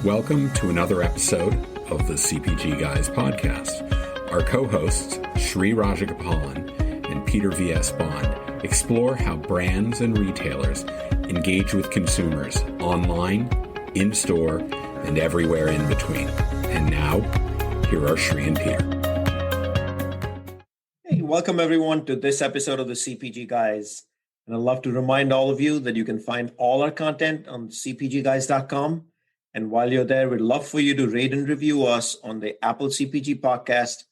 Welcome to another episode of the CPG Guys podcast. Our co-hosts, Sri Rajagopalan and Peter V.S. Bond, explore how brands and retailers engage with consumers online, in-store, and everywhere in between. And now, here are Sri and Peter. Hey, welcome everyone to this episode of the CPG Guys. And I'd love to remind all of you that you can find all our content on cpgguys.com. And while you're there, we'd love for you to rate and review us on the Apple CPG podcast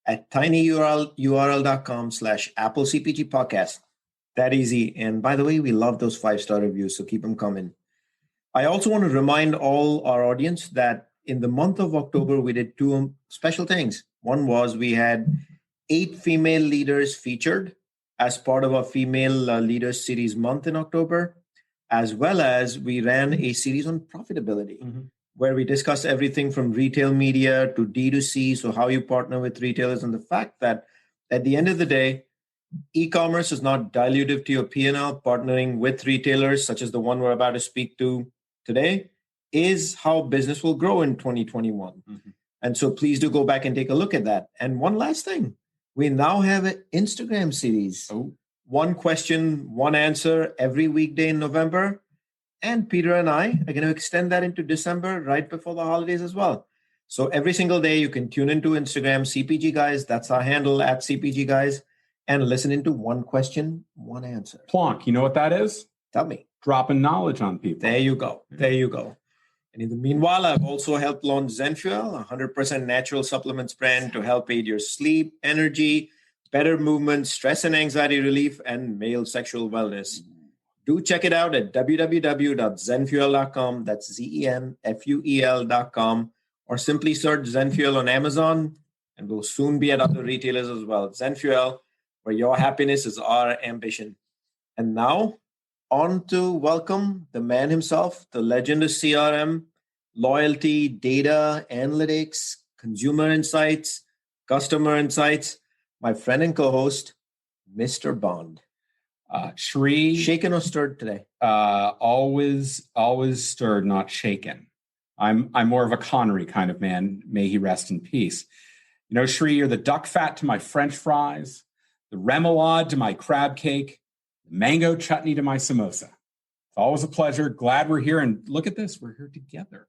at tinyurl.com/Apple CPG podcast. That easy. And by the way, we love those 5-star reviews, so keep them coming. I also want to remind all our audience that in the month of October, we did two special things. One was we had 8 female leaders featured as part of our Female Leaders Series month in October, as well as we ran a series on profitability, where we discussed everything from retail media to D2C, so how you partner with retailers, and the fact that at the end of the day, e-commerce is not dilutive to your P&L. Partnering with retailers, such as the one we're about to speak to today, is how business will grow in 2021. And so please do go back and take a look at that. And one last thing, we now have an Instagram series. One question, one answer every weekday in November. And Peter and I are going to extend that into December, right before the holidays as well. So every single day you can tune into Instagram, CPG Guys, that's our handle at CPG Guys, and listen into one question, one answer. Plonk, you know what that is? Tell me. Dropping knowledge on people. There you go. There you go. And in the meanwhile, I've also helped launch ZenFuel, a 100% natural supplements brand to help aid your sleep, energy, better movement, stress and anxiety relief, and male sexual wellness. Do check it out at www.zenfuel.com. That's ZenFuel.com. Or simply search ZenFuel on Amazon, and we'll soon be at other retailers as well. ZenFuel, where your happiness is our ambition. And now, on to welcome the man himself, the legend of CRM, loyalty, data, analytics, consumer insights, customer insights, my friend and co-host, Mr. Bond. Sri. Shaken or stirred today? Always stirred, not shaken. I'm more of a Connery kind of man. May he rest in peace. You know, Sri, you're the duck fat to my French fries, the remoulade to my crab cake, the mango chutney to my samosa. It's always a pleasure. Glad we're here. And look at this. We're here together.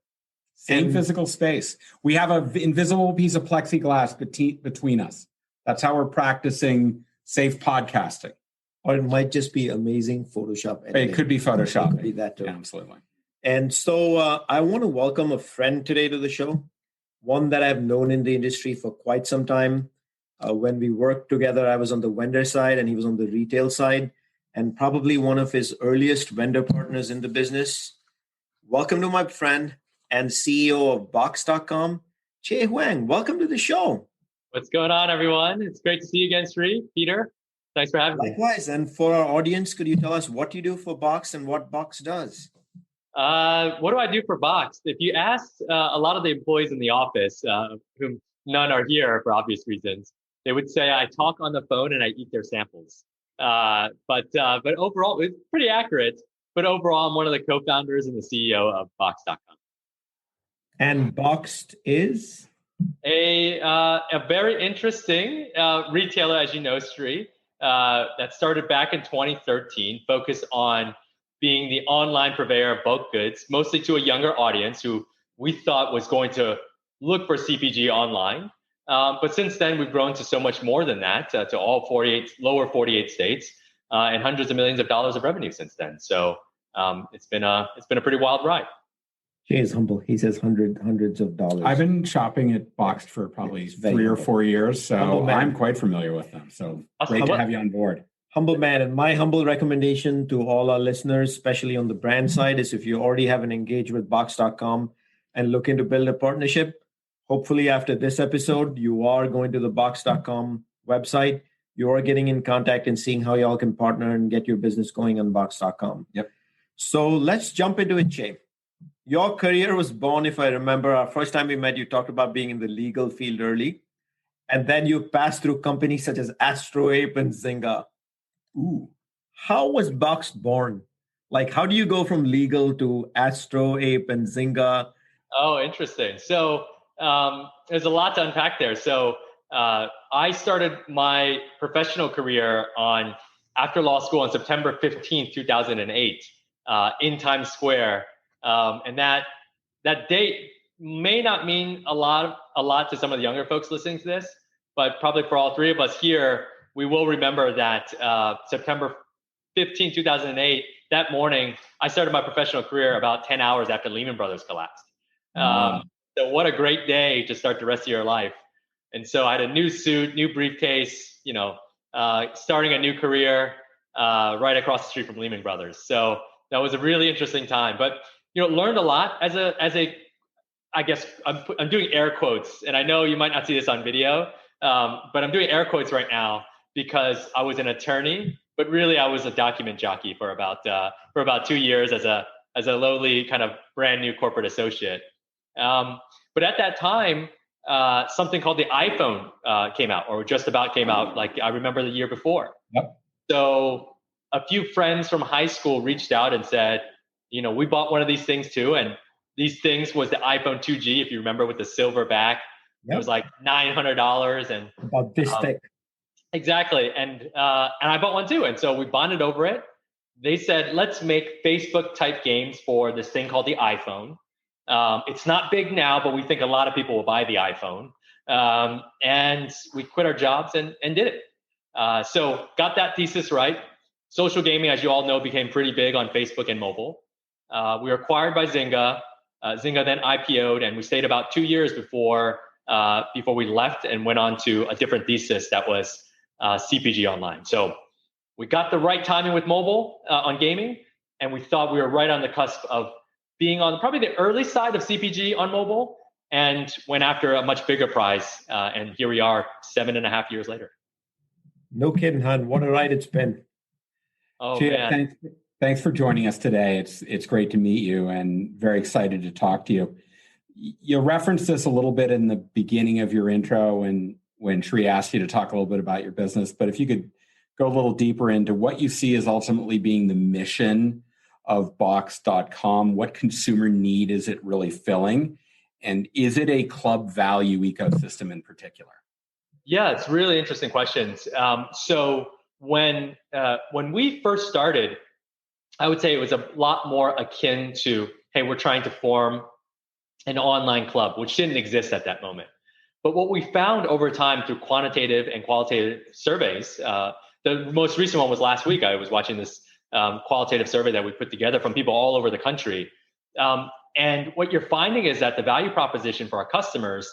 Same physical space. We have an invisible piece of plexiglass between us. That's how we're practicing safe podcasting. Or it might just be amazing Photoshop editing. It could be Photoshop. It could be that too. Yeah, absolutely. And so I want to welcome a friend today to the show, one that I've known in the industry for quite some time. When we worked together, I was on the vendor side and he was on the retail side, and probably one of his earliest vendor partners in the business. Welcome to my friend and CEO of Box.com, Chieh Huang. Welcome to the show. What's going on, everyone? It's great to see you again, Sri. Peter, thanks for having me. Likewise. And for our audience, could you tell us what you do for Box and what Box does? What do I do for Box? If you ask a lot of the employees in the office, whom none are here for obvious reasons, they would say I talk on the phone and I eat their samples. But overall, it's pretty accurate. But overall, I'm one of the co-founders and the CEO of Box.com. And Boxed is? A very interesting retailer, as you know, Sri, that started back in 2013, focused on being the online purveyor of bulk goods, mostly to a younger audience who we thought was going to look for CPG online. But since then, we've grown to so much more than that, to all lower 48 states, and hundreds of millions of dollars of revenue since then. So it's been a pretty wild ride. Chieh is humble. He says hundreds of dollars. I've been shopping at Boxed for probably 3 or 4 years, so I'm quite familiar with them. So great to have you on board. Humble man. And my humble recommendation to all our listeners, especially on the brand side, is if you already haven't engaged with Box.com and looking to build a partnership, hopefully after this episode, you are going to the Box.com website. You are getting in contact and seeing how y'all can partner and get your business going on Box.com. Yep. So let's jump into it, Chieh. Your career was born, if I remember, our first time we met, you talked about being in the legal field early. And then you passed through companies such as Astro Ape and Zynga. Ooh. How was Box born? Like, how do you go from legal to Astro Ape and Zynga? Oh, interesting. So there's a lot to unpack there. So I started my professional career after law school on September 15th, 2008, in Times Square. And that date may not mean a lot to some of the younger folks listening to this, but probably for all three of us here, we will remember that September 15, 2008, that morning, I started my professional career about 10 hours after Lehman Brothers collapsed. So what a great day to start the rest of your life. And so I had a new suit, new briefcase, starting a new career right across the street from Lehman Brothers. So that was a really interesting time, but learned a lot as a I guess I'm doing air quotes, and I know you might not see this on video, but I'm doing air quotes right now because I was an attorney, but really I was a document jockey for about 2 years as a lowly kind of brand new corporate associate. But at that time, something called the iPhone came out, or just about came out. Like I remember the year before. Yep. So a few friends from high school reached out and said, we bought one of these things too, and these things was the iPhone 2G, if you remember, with the silver back. Yep. It was like $900 and about this thick. Exactly, and I bought one too, and so we bonded over it. They said, let's make Facebook type games for this thing called the iPhone. It's not big now, but we think a lot of people will buy the iPhone. And we quit our jobs and did it. So got that thesis right. Social gaming, as you all know, became pretty big on Facebook and mobile. We were acquired by Zynga. Zynga then IPO'd, and we stayed about 2 years before we left and went on to a different thesis that was CPG online. So we got the right timing with mobile on gaming, and we thought we were right on the cusp of being on probably the early side of CPG on mobile, and went after a much bigger prize. And here we are 7.5 years later. No kidding, Han. What a ride it's been. Oh, Chieh, man. Thanks for joining us today. It's great to meet you and very excited to talk to you. You referenced this a little bit in the beginning of your intro and when Chieh asked you to talk a little bit about your business, but if you could go a little deeper into what you see as ultimately being the mission of Box.com, what consumer need is it really filling? And is it a club value ecosystem in particular? Yeah, it's really interesting questions. So when we first started, I would say it was a lot more akin to, hey, we're trying to form an online club, which didn't exist at that moment. But what we found over time through quantitative and qualitative surveys, the most recent one was last week. I was watching this qualitative survey that we put together from people all over the country. And what you're finding is that the value proposition for our customers,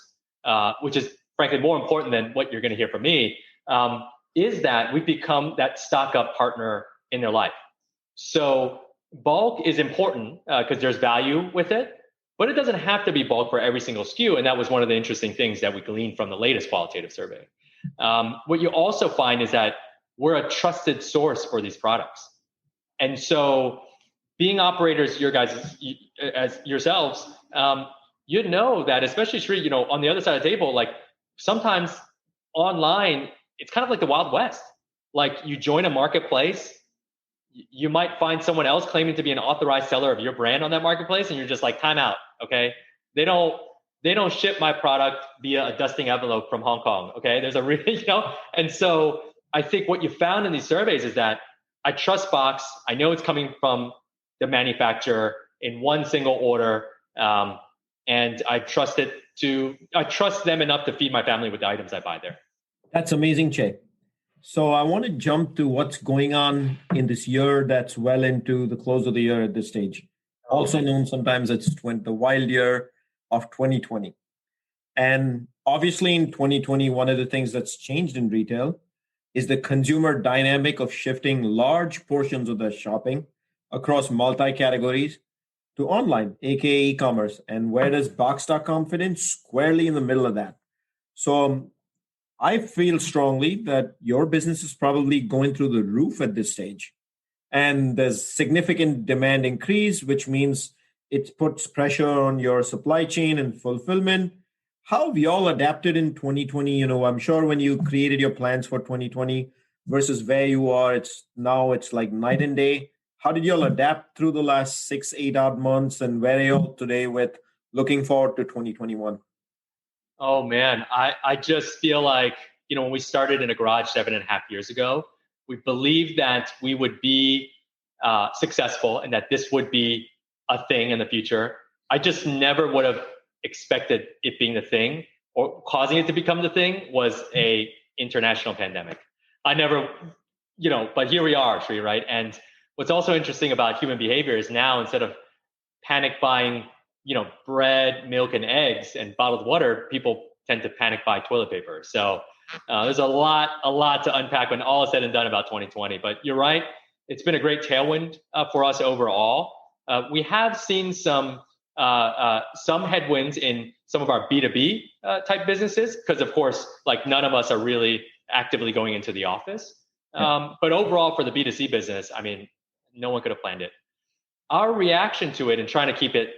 which is frankly more important than what you're going to hear from me, is that we've become that stock up partner in their life. So bulk is important because there's value with it, but it doesn't have to be bulk for every single SKU. And that was one of the interesting things that we gleaned from the latest qualitative survey. What you also find is that we're a trusted source for these products. And so being operators, as yourselves, you know that, especially Chieh, on the other side of the table, like sometimes online, it's kind of like the Wild West. Like you join a marketplace, you might find someone else claiming to be an authorized seller of your brand on that marketplace, and you're just like, time out, okay? They don't ship my product via a dusting envelope from Hong Kong, okay? There's a really, and so I think what you found in these surveys is that I trust Box. I know it's coming from the manufacturer in one single order, and I trust them enough to feed my family with the items I buy there. That's amazing, Chieh. So I want to jump to what's going on in this year that's well into the close of the year at this stage. Also known sometimes as the wild year of 2020. And obviously in 2020, one of the things that's changed in retail is the consumer dynamic of shifting large portions of their shopping across multi-categories to online, aka e-commerce. And where does Box.com fit in? Squarely in the middle of that. So I feel strongly that your business is probably going through the roof at this stage. And there's significant demand increase, which means it puts pressure on your supply chain and fulfillment. How have you all adapted in 2020? I'm sure when you created your plans for 2020 versus where you are, it's like night and day. How did you all adapt through the last 6-8 odd months, and where are you all today with looking forward to 2021? Oh man, I just feel like, when we started in a garage 7.5 years ago, we believed that we would be successful and that this would be a thing in the future. I just never would have expected it being the thing, or causing it to become the thing was a international pandemic. I never, but here we are, Sri, right? And what's also interesting about human behavior is now, instead of panic buying, bread, milk, and eggs and bottled water, people tend to panic buy toilet paper. So there's a lot to unpack when all is said and done about 2020. But you're right, it's been a great tailwind for us overall. We have seen some headwinds in some of our B2B type businesses because, of course, like none of us are really actively going into the office. But overall, for the B2C business, I mean, no one could have planned it. Our reaction to it and trying to keep it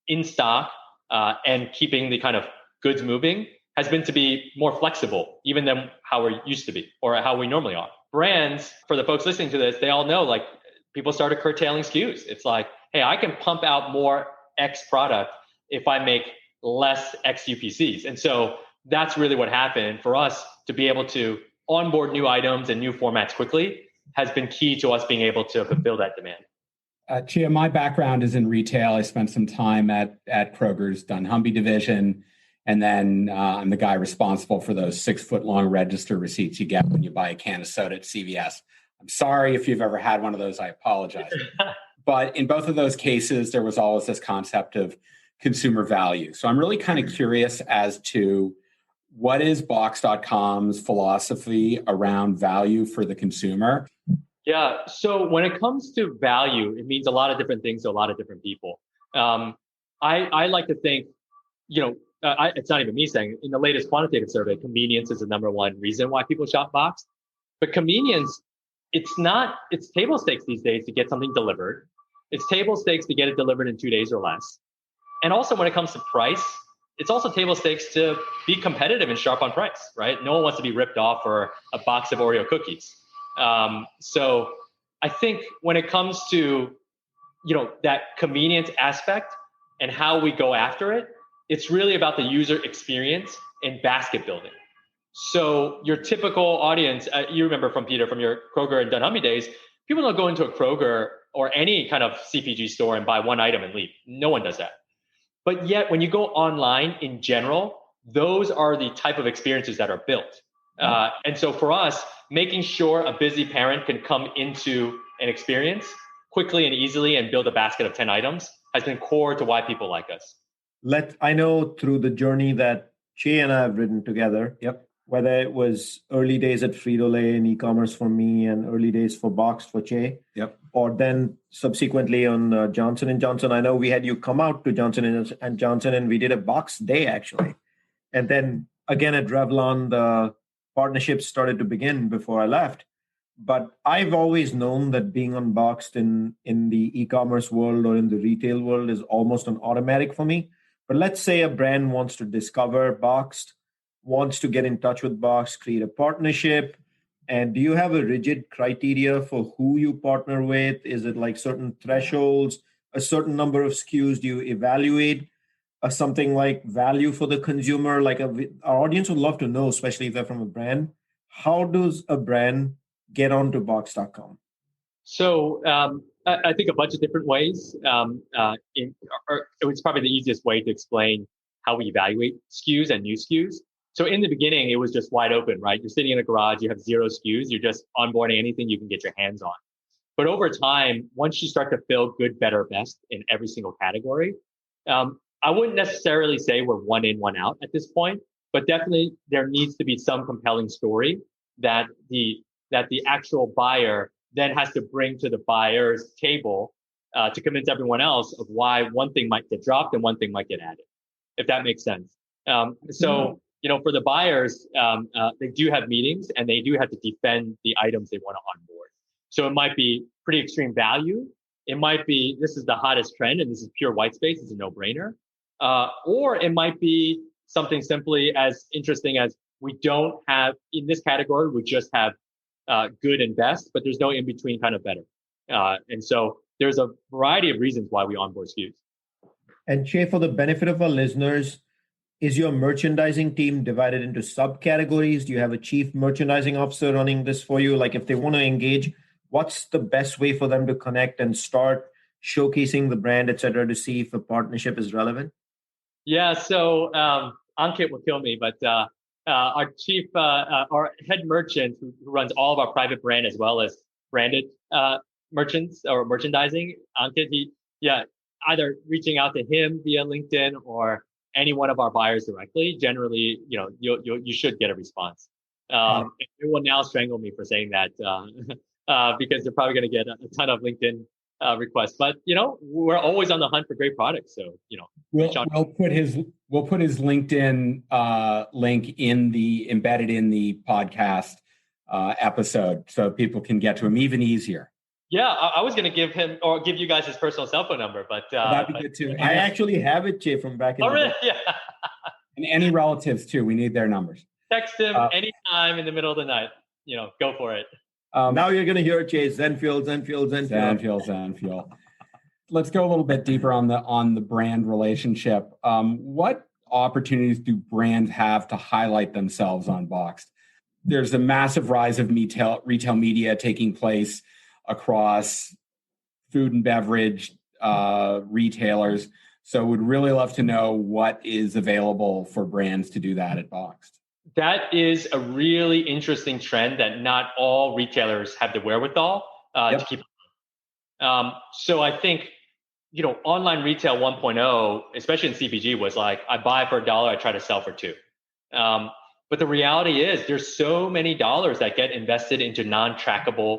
in stock and keeping the kind of goods moving has been to be more flexible, even than how we used to be or how we normally are. Brands, for the folks listening to this, they all know, like, people started curtailing SKUs. It's like, hey, I can pump out more X product if I make less X UPCs. And so that's really what happened. For us to be able to onboard new items and new formats quickly has been key to us being able to fulfill that demand. Chieh, my background is in retail. I spent some time at Kroger's dunnhumby division. And then I'm the guy responsible for those 6-foot-long register receipts you get when you buy a can of soda at CVS. I'm sorry if you've ever had one of those. I apologize. But in both of those cases, there was always this concept of consumer value. So I'm really kind of curious as to what is Box.com's philosophy around value for the consumer? Yeah. So when it comes to value, it means a lot of different things to a lot of different people. I like to think, it's not even me saying, in the latest quantitative survey, convenience is the number one reason why people shop Box. But convenience, it's table stakes these days to get something delivered. It's table stakes to get it delivered in 2 days or less. And also when it comes to price, it's also table stakes to be competitive and sharp on price, right? No one wants to be ripped off for a box of Oreo cookies. So I think when it comes to, that convenience aspect and how we go after it, it's really about the user experience and basket building. So your typical audience, you remember from Peter, from your Kroger and dunnhumby days, people don't go into a Kroger or any kind of CPG store and buy one item and leave. No one does that. But yet when you go online in general, those are the type of experiences that are built. And so for us, making sure a busy parent can come into an experience quickly and easily and build a basket of 10 items has been core to why people like us. I know through the journey that Chieh and I have ridden together, whether it was early days at Frito-Lay and e-commerce for me and early days for Box for Chieh, or then subsequently on Johnson & Johnson. I know we had you come out to Johnson & Johnson and we did a Box day actually. And then again at Revlon, the partnerships started to begin before I left. But I've always known that being unboxed in the e-commerce world or in the retail world is almost an automatic for me. But let's say a brand wants to discover Boxed, wants to get in touch with Box, create a partnership. And do you have a rigid criteria for who you partner with? Is it like certain thresholds, a certain number of SKUs? Do you evaluate something like value for the consumer? Like our audience would love to know, especially if they're from a brand. How does a brand get onto Box.com? So I think a bunch of different ways. It's probably the easiest way to explain how we evaluate SKUs and new SKUs. So in the beginning, it was just wide open, right? You're sitting in a garage, you have 0 SKUs, you're just onboarding anything you can get your hands on. But over time, once you start to fill good, better, best in every single category, I wouldn't necessarily say we're one in, one out at this point, but definitely there needs to be some compelling story that the actual buyer then has to bring to the buyer's table to convince everyone else of why one thing might get dropped and one thing might get added, if that makes sense. For the buyers, they do have meetings and they do have to defend the items they want to onboard. So it might be pretty extreme value. It might be, this is the hottest trend and this is pure white space. It's a no-brainer. Or it might be something simply as interesting as we don't have, in this category, we just have good and best, but there's no in-between kind of better. And so there's a variety of reasons why we onboard SKUs. And Chieh, for the benefit of our listeners, is your merchandising team divided into subcategories? Do you have a chief merchandising officer running this for you? Like if they want to engage, what's the best way for them to connect and start showcasing the brand, et cetera, to see if a partnership is relevant? Yeah, so Ankit will kill me, but our chief, our head merchant who runs all of our private brand as well as branded merchants or merchandising, Ankit, either reaching out to him via LinkedIn or any one of our buyers directly. Generally, you should get a response. It will now strangle me for saying that because they're probably going to get a ton of LinkedIn requests. But we're always on the hunt for great products. So we'll put his LinkedIn link embedded in the podcast episode, so people can get to him even easier. Yeah, I was going to give him or give you guys his personal cell phone number, but that'd be good too. I actually have it, Chieh, from back in the day. Yeah. And any relatives too. We need their numbers. Text him anytime in the middle of the night. Go for it. Now you're going to hear Chieh, Zen Fuel. Let's go a little bit deeper on the brand relationship. What opportunities do brands have to highlight themselves on Boxed? There's a massive rise of retail media taking place across food and beverage retailers. So would really love to know what is available for brands to do that at Boxed. That is a really interesting trend that not all retailers have the wherewithal to keep. So I think, online retail 1.0, especially in CPG, was like, I buy for $1, I try to sell for $2. But the reality is there's so many dollars that get invested into non-trackable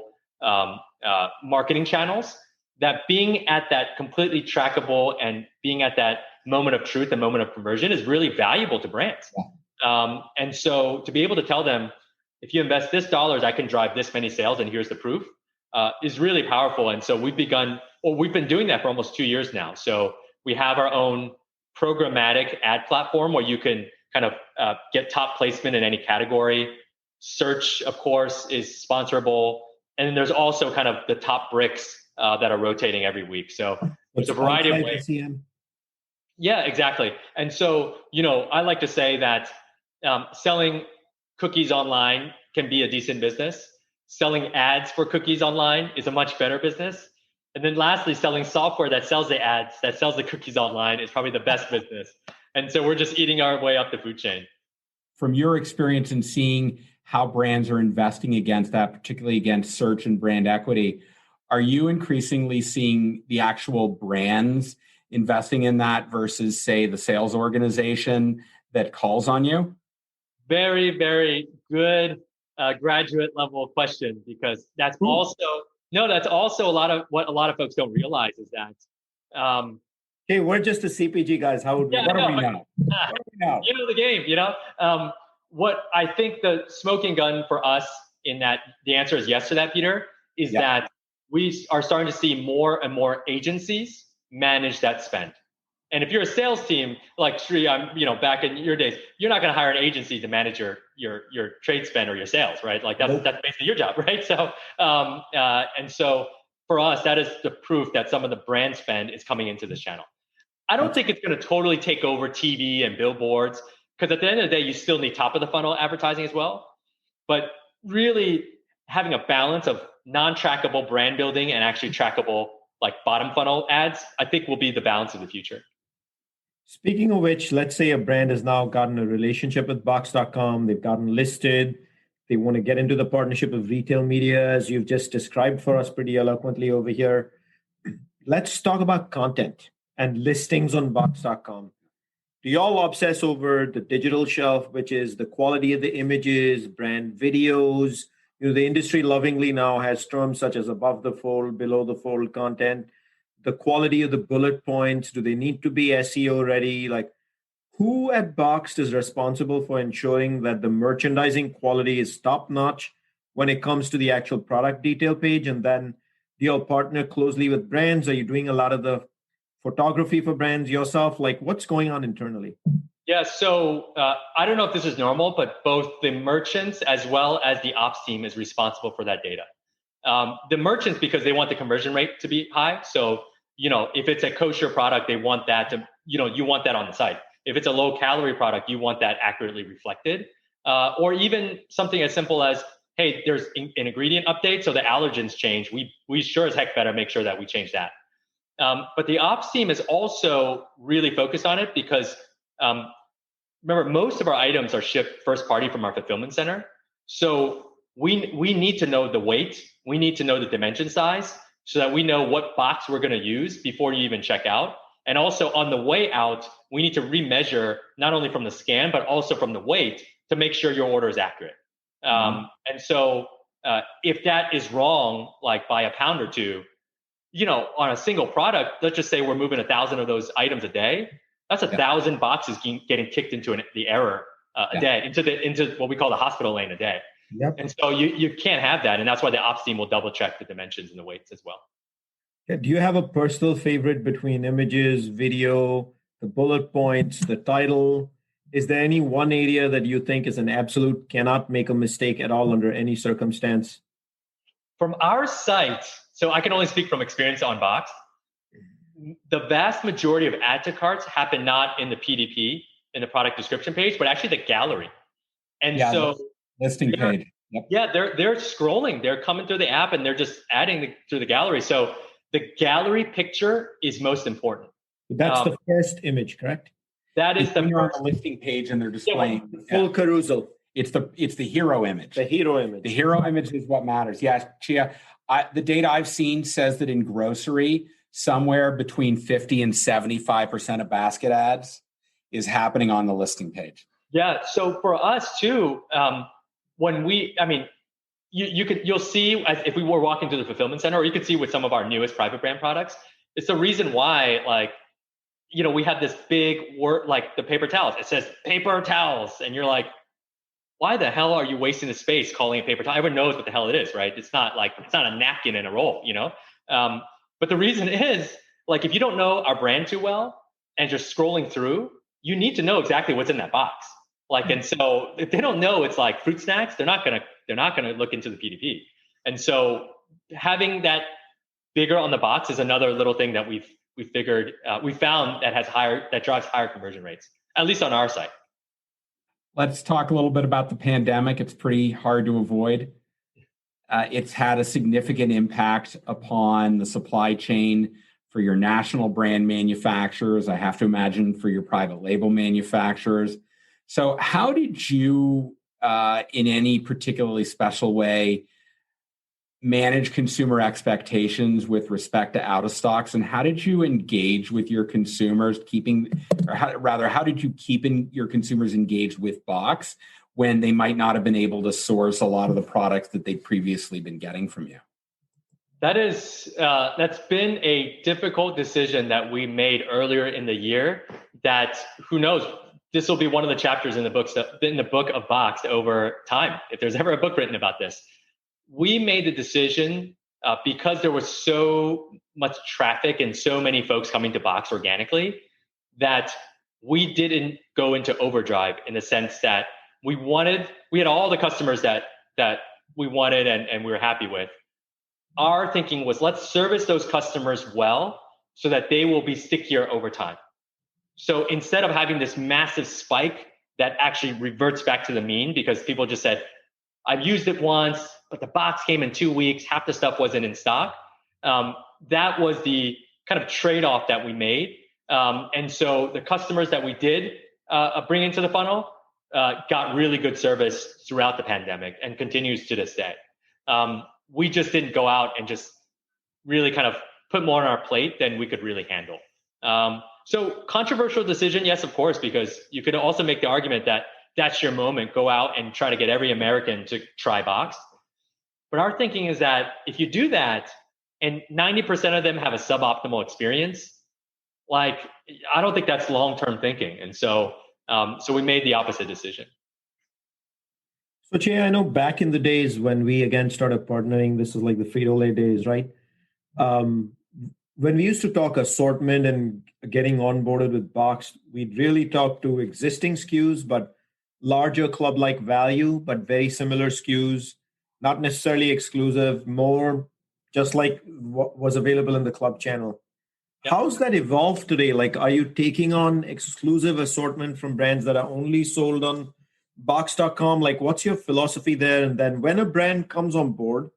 marketing channels that being at that completely trackable and being at that moment of truth and moment of conversion is really valuable to brands. Yeah. And so to be able to tell them, if you invest this dollars, I can drive this many sales and here's the proof, is really powerful. And so we've been doing that for almost 2 years now. So we have our own programmatic ad platform where you can kind of get top placement in any category. Search, of course, is sponsorable. And then there's also kind of the top bricks that are rotating every week. So there's a variety of ways. Yeah, exactly. And so, I like to say that selling cookies online can be a decent business. Selling ads for cookies online is a much better business. And then lastly, selling software that sells the ads, that sells the cookies online is probably the best business. And so we're just eating our way up the food chain. From your experience in seeing how brands are investing against that, particularly against search and brand equity, are you increasingly seeing the actual brands investing in that versus, say, the sales organization that calls on you? Very, very good graduate level question, because that's also a lot of what a lot of folks don't realize is that. Hey, we're just a CPG guys. What do we know? You know the game, what I think the smoking gun for us in that the answer is yes to that, Peter, is that we are starting to see more and more agencies manage that spend. And if you're a sales team like Chieh, back in your days, you're not going to hire an agency to manage your trade spend or your sales, right? Like that's basically your job, right? So and so for us, that is the proof that some of the brand spend is coming into this channel. I don't think it's going to totally take over TV and billboards, because at the end of the day, you still need top of the funnel advertising as well. But really having a balance of non-trackable brand building and actually trackable like bottom funnel ads, I think will be the balance of the future. Speaking of which, let's say a brand has now gotten a relationship with Box.com, they've gotten listed, they want to get into the partnership of retail media, as you've just described for us pretty eloquently over here. Let's talk about content and listings on Box.com. Do y'all obsess over the digital shelf, which is the quality of the images, brand videos? The industry lovingly now has terms such as above the fold, below the fold content. The quality of the bullet points, do they need to be SEO ready? Like, who at Boxed is responsible for ensuring that the merchandising quality is top notch when it comes to the actual product detail page? And then do you partner closely with brands? Are you doing a lot of the photography for brands yourself? Like, what's going on internally? Yeah, so I don't know if this is normal, but both the merchants as well as the ops team is responsible for that data. The merchants, because they want the conversion rate to be high. So if it's a kosher product, they want that to, you want that on the site. If it's a low calorie product, you want that accurately reflected. Or even something as simple as, hey, there's an ingredient update, so the allergens change. We sure as heck better make sure that we change that. But the ops team is also really focused on it because remember, most of our items are shipped first party from our fulfillment center. So we need to know the weight. We need to know the dimension size so that we know what box we're going to use before you even check out. And also on the way out, we need to remeasure not only from the scan, but also from the weight to make sure your order is accurate. And so if that is wrong, like by a pound or two, on a single product, let's just say we're moving 1,000 of those items a day. That's 1,000 boxes getting kicked into the error a day, into what we call the hospital lane a day. Yep. And so you can't have that. And that's why the ops team will double check the dimensions and the weights as well. Yeah. Do you have a personal favorite between images, video, the bullet points, the title? Is there any one area that you think is an absolute cannot make a mistake at all under any circumstance? From our site, so I can only speak from experience on Box, the vast majority of add to carts happen not in the PDP, in the product description page, but actually the gallery. And so listing page. Yep. Yeah, they're scrolling. They're coming through the app and they're just adding through the gallery. So the gallery picture is most important. That's the first image, correct? That is when you're on the listing page and they're displaying the full carousel. It's the hero image. The hero image. The hero image is what matters. Yeah, Chieh, the data I've seen says that in grocery, somewhere between 50 and 75% of basket ads is happening on the listing page. Yeah. So for us too, you'll see if we were walking through the fulfillment center, or you could see with some of our newest private brand products, it's the reason why, we have this big word, like the paper towels. It says paper towels. And you're like, why the hell are you wasting the space calling it paper towel? Everyone knows what the hell it is, right? It's not a napkin in a roll, But the reason is, if you don't know our brand too well and just scrolling through, you need to know exactly what's in that box. And so if they don't know it's like fruit snacks, they're not gonna look into the PDP. And so having that bigger on the box is another little thing that we found that drives higher conversion rates, at least on our site. Let's talk a little bit about the pandemic. It's pretty hard to avoid. It's had a significant impact upon the supply chain for your national brand manufacturers. I have to imagine for your private label manufacturers. So how did you, in any particularly special way, manage consumer expectations with respect to out of stocks, and how did you engage with your consumers, how did you keep your consumers engaged with Box when they might not have been able to source a lot of the products that they'd previously been getting from you? That's been a difficult decision that we made earlier in the year. That who knows, this will be one of the chapters in the book of Box over time, if there's ever a book written about this. We made the decision because there was so much traffic and so many folks coming to Box organically that we didn't go into overdrive, in the sense that we had all the customers that we wanted and we were happy with. Our thinking was, let's service those customers well so that they will be stickier over time. So instead of having this massive spike that actually reverts back to the mean because people just said, I've used it once, but the box came in 2 weeks, half the stuff wasn't in stock. That was the kind of trade-off that we made. And so the customers that we did bring into the funnel got really good service throughout the pandemic and continues to this day. We just didn't go out and just really kind of put more on our plate than we could really handle. So controversial decision, yes, of course, because you could also make the argument that that's your moment. Go out and try to get every American to try Box. But our thinking is that if you do that and 90% of them have a suboptimal experience, I don't think that's long-term thinking. And so we made the opposite decision. So Chieh, I know back in the days when we again started partnering, this is like the Frito-Lay days, right? When we used to talk assortment and getting onboarded with Box, we'd really talk to existing SKUs, but larger club-like value, but very similar SKUs, not necessarily exclusive, more just like what was available in the club channel. Yep. How's that evolved today? Like, are you taking on exclusive assortment from brands that are only sold on Box.com? Like, what's your philosophy there? And then when a brand comes on board,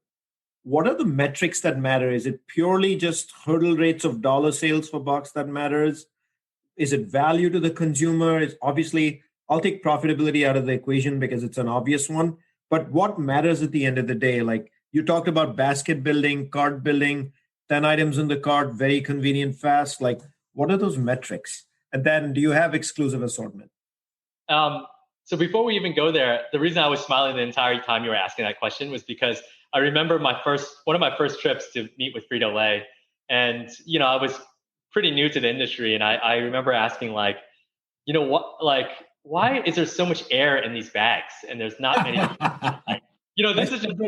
what are the metrics that matter? Is it purely just hurdle rates of dollar sales for Box that matters? Is it value to the consumer? It's obviously, I'll take profitability out of the equation because it's an obvious one. But what matters at the end of the day? Like you talked about basket building, cart building, 10 items in the cart, very convenient, fast. Like, what are those metrics? And then do you have exclusive assortment? So before we even go there, the reason I was smiling the entire time you were asking that question was because I remember one of my first trips to meet with Frito-Lay. And, I was pretty new to the industry. And I remember asking like, why is there so much air in these bags? And there's not many. This is just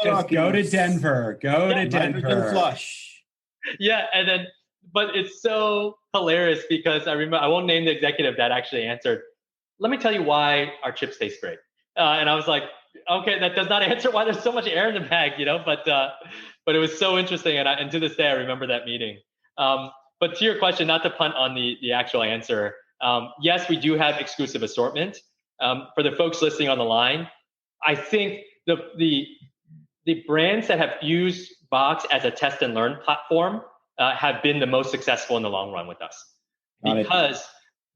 just go to Denver. Go to Denver. Flush. Yeah, but it's so hilarious because I won't name the executive that actually answered. Let me tell you why our chips taste great. And I was like, okay, that does not answer why there's so much air in the bag, but it was so interesting. And to this day, I remember that meeting. But to your question, not to punt on the actual answer. Yes, we do have exclusive assortment. For the folks listening on the line, I think the brands that have used Box as a test and learn platform have been the most successful in the long run with us. Because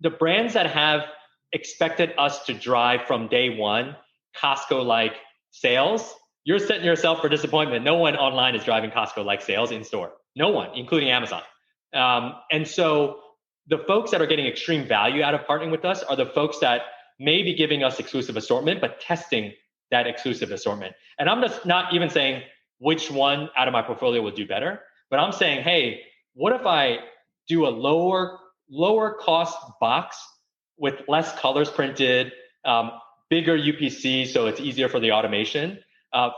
the brands that have expected us to drive from day one Costco-like sales, you're setting yourself for disappointment. No one online is driving Costco-like sales in store. No one, including Amazon. And so the folks that are getting extreme value out of partnering with us are the folks that may be giving us exclusive assortment, but testing that exclusive assortment. And I'm just not even saying which one out of my portfolio will do better, but I'm saying, hey, what if I do a lower cost box with less colors printed, bigger UPC, so it's easier for the automation,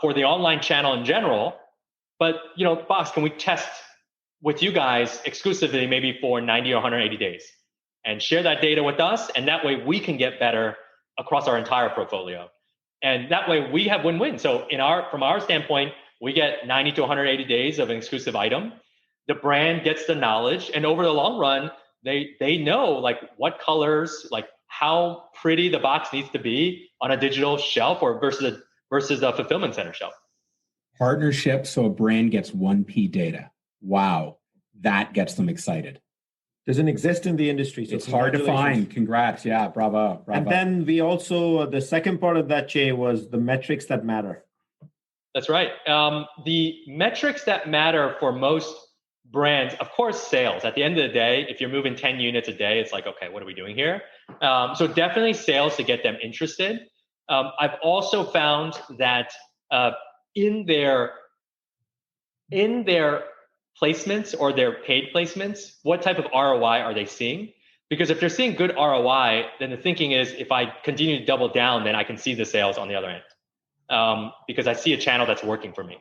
for the online channel in general. But, Box, can we test with you guys exclusively maybe for 90 or 180 days and share that data with us? And that way we can get better across our entire portfolio. And that way we have win-win. So from our standpoint, we get 90 to 180 days of an exclusive item. The brand gets the knowledge. And over the long run, they know like what colors, like how pretty the box needs to be on a digital shelf or versus a fulfillment center shelf. Partnership, so a brand gets 1P data. Wow, that gets them excited. Doesn't exist in the industry. So it's hard to find. Congrats. Yeah, bravo. And then we also, the second part of that, Chieh, was the metrics that matter. That's right. The metrics that matter for most brands, of course, sales. At the end of the day, if you're moving 10 units a day, it's like, okay, what are we doing here? So definitely sales to get them interested. I've also found that in their placements or their paid placements, what type of ROI are they seeing? Because if they're seeing good ROI, then the thinking is if I continue to double down, then I can see the sales on the other end because I see a channel that's working for me.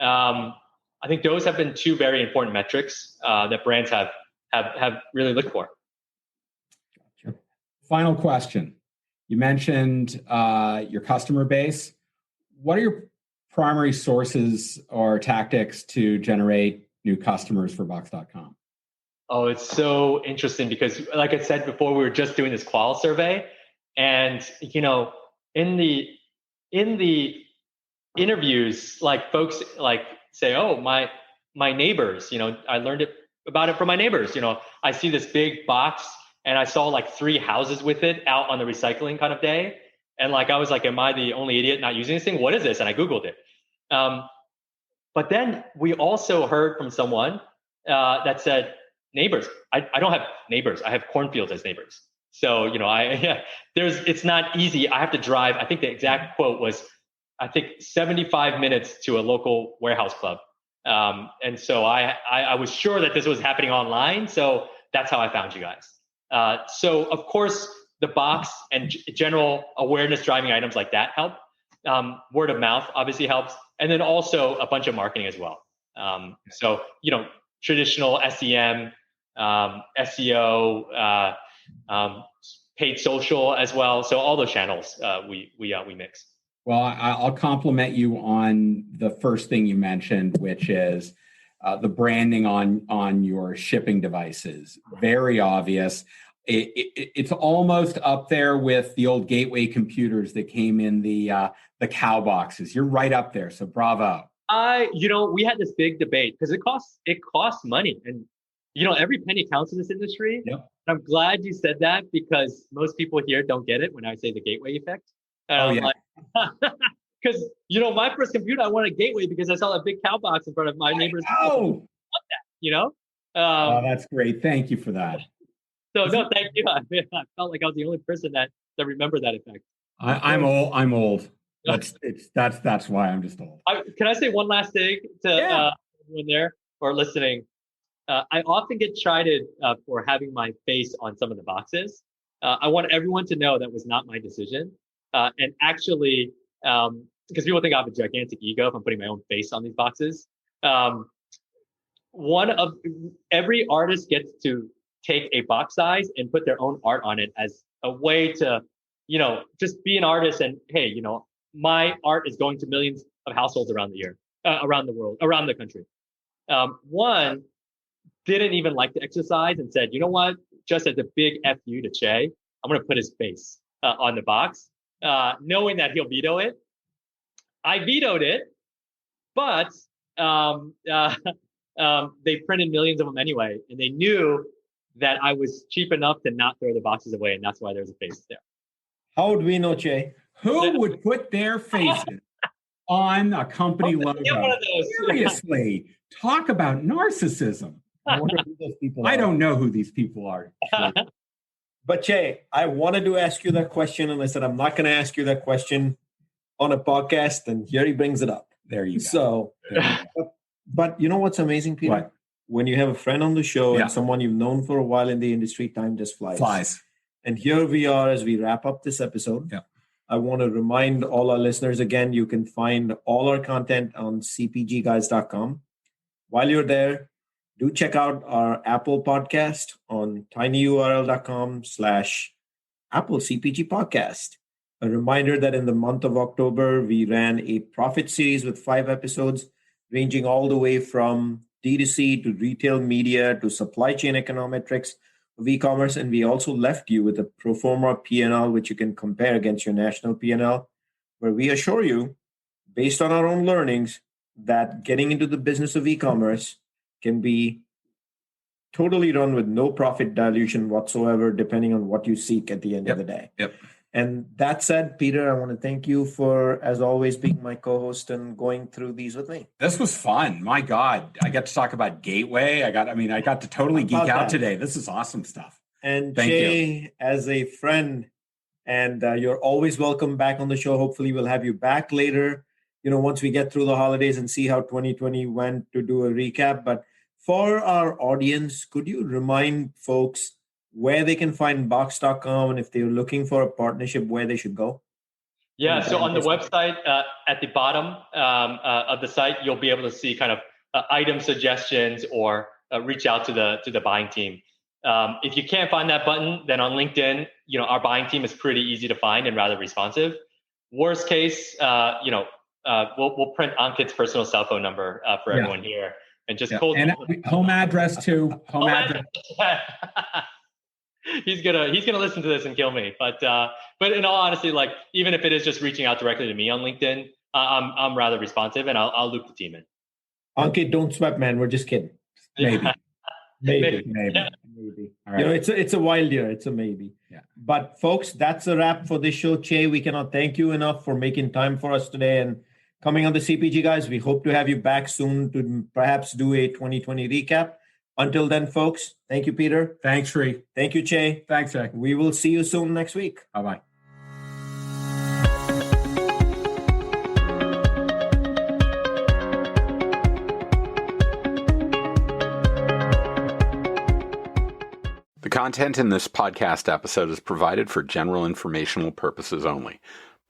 I think those have been two very important metrics that brands have really looked for. Final question. You mentioned your customer base. What are your primary sources or tactics to generate new customers for Box.com? Oh, it's so interesting because like I said before, we were just doing this qual survey and, in the interviews, like folks like say, oh, my neighbors, I learned about it from my neighbors. I see this big box and I saw like 3 houses with it out on the recycling kind of day. And like, I was like, am I the only idiot not using this thing? What is this? And I Googled it. But then we also heard from someone that said, neighbors. I don't have neighbors. I have cornfields as neighbors. So, it's not easy. I have to drive. I think the exact quote was, 75 minutes to a local warehouse club. And so I was sure that this was happening online. So that's how I found you guys. So of course, the box and general awareness driving items like that help. Word of mouth obviously helps. And then also a bunch of marketing as well. So, traditional SEM, SEO, paid social as well. So all those channels we mix. Well, I'll compliment you on the first thing you mentioned, which is the branding on your shipping devices, very obvious. It's almost up there with the old gateway computers that came in the cow boxes. You're right up there, so bravo. We had this big debate because it costs money, and every penny counts in this industry. Yep. I'm glad you said that because most people here don't get it when I say the gateway effect. Because my first computer, I wanted a gateway because I saw a big cow box in front of my neighbor's house. I want that, Oh, that's great. Thank you for that. So no, thank you. I felt like I was the only person that remembered that effect. I'm old. That's why I'm just old. Can I say one last thing to everyone there or listening? I often get chided for having my face on some of the boxes. I want everyone to know that was not my decision. And actually, because people think I have a gigantic ego if I'm putting my own face on these boxes. Every artist gets to take a box size and put their own art on it as a way to, just be an artist. And hey, my art is going to millions of households around the world, around the country. One didn't even like the exercise and said, you know what, just as a big FU to Chieh, I'm going to put his face on the box, knowing that he'll veto it. I vetoed it, but they printed millions of them anyway, and they knew that I was cheap enough to not throw the boxes away, and that's why there's a face there. How would we know, Chieh? Who would put their faces on a company logo? Seriously, talk about narcissism. I wonder who those people I are. don't know who these people are. But Chieh, I wanted to ask you that question, and I said I'm not going to ask you that question on a podcast, and here he brings it up. There you go. So, but you know what's amazing, Peter? What? When you have a friend on the show and someone you've known for a while in the industry, time just flies. And here we are as we wrap up this episode. Yeah. I want to remind all our listeners again, you can find all our content on cpgguys.com. While you're there, do check out our Apple podcast on tinyurl.com/Apple CPG podcast. A reminder that in the month of October, we ran a profit series with 5 episodes, ranging all the way from D2C to retail media to supply chain econometrics of e-commerce. And we also left you with a pro forma P&L, which you can compare against your national P&L, where we assure you, based on our own learnings, that getting into the business of e-commerce can be totally run with no profit dilution whatsoever, depending on what you seek at the end of the day. Yep. And that said, Peter, I want to thank you for, as always, being my co-host and going through these with me. This was fun. My God, I got to talk about Gateway. I got to totally geek out today. This is awesome stuff. And thank Chieh, you. As a friend, and you're always welcome back on the show. Hopefully, we'll have you back later, once we get through the holidays and see how 2020 went, to do a recap. But for our audience, could you remind folks where they can find Box.com, and if they're looking for a partnership, where they should go? Yeah, so on the website, at the bottom of the site, you'll be able to see kind of item suggestions or reach out to the buying team. If you can't find that button, then on LinkedIn, our buying team is pretty easy to find and rather responsive. Worst case, we'll print Ankit's personal cell phone number for everyone here, and just and home address too. Home address. He's gonna listen to this and kill me. But in all honesty, like, even if it is just reaching out directly to me on LinkedIn, I'm rather responsive, and I'll loop the team in. Ankit, don't sweat, man. We're just kidding. Maybe. Maybe. All right. It's a wild year. It's a maybe. Yeah. But folks, that's a wrap for this show. Chieh, we cannot thank you enough for making time for us today and coming on the CPG Guys. We hope to have you back soon to perhaps do a 2020 recap. Until then, folks, thank you, Peter. Thanks, Sri. Thank you, Chieh. Thanks, Jack. We will see you soon next week. Bye-bye. The content in this podcast episode is provided for general informational purposes only.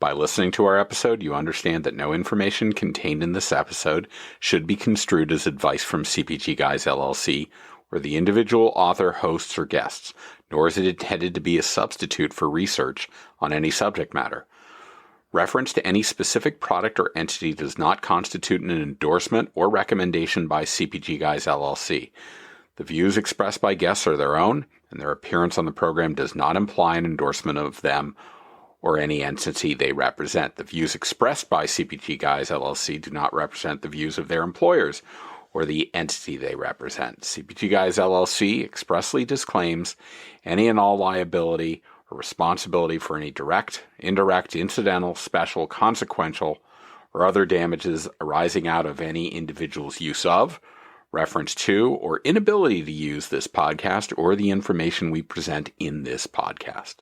By listening to our episode, you understand that no information contained in this episode should be construed as advice from CPG Guys LLC or the individual author, hosts, or guests, nor is it intended to be a substitute for research on any subject matter. Reference to any specific product or entity does not constitute an endorsement or recommendation by CPG Guys LLC. The views expressed by guests are their own, and their appearance on the program does not imply an endorsement of them or any entity they represent. The views expressed by CPG Guys LLC do not represent the views of their employers or the entity they represent. CPG Guys LLC expressly disclaims any and all liability or responsibility for any direct, indirect, incidental, special, consequential, or other damages arising out of any individual's use of, reference to, or inability to use this podcast or the information we present in this podcast.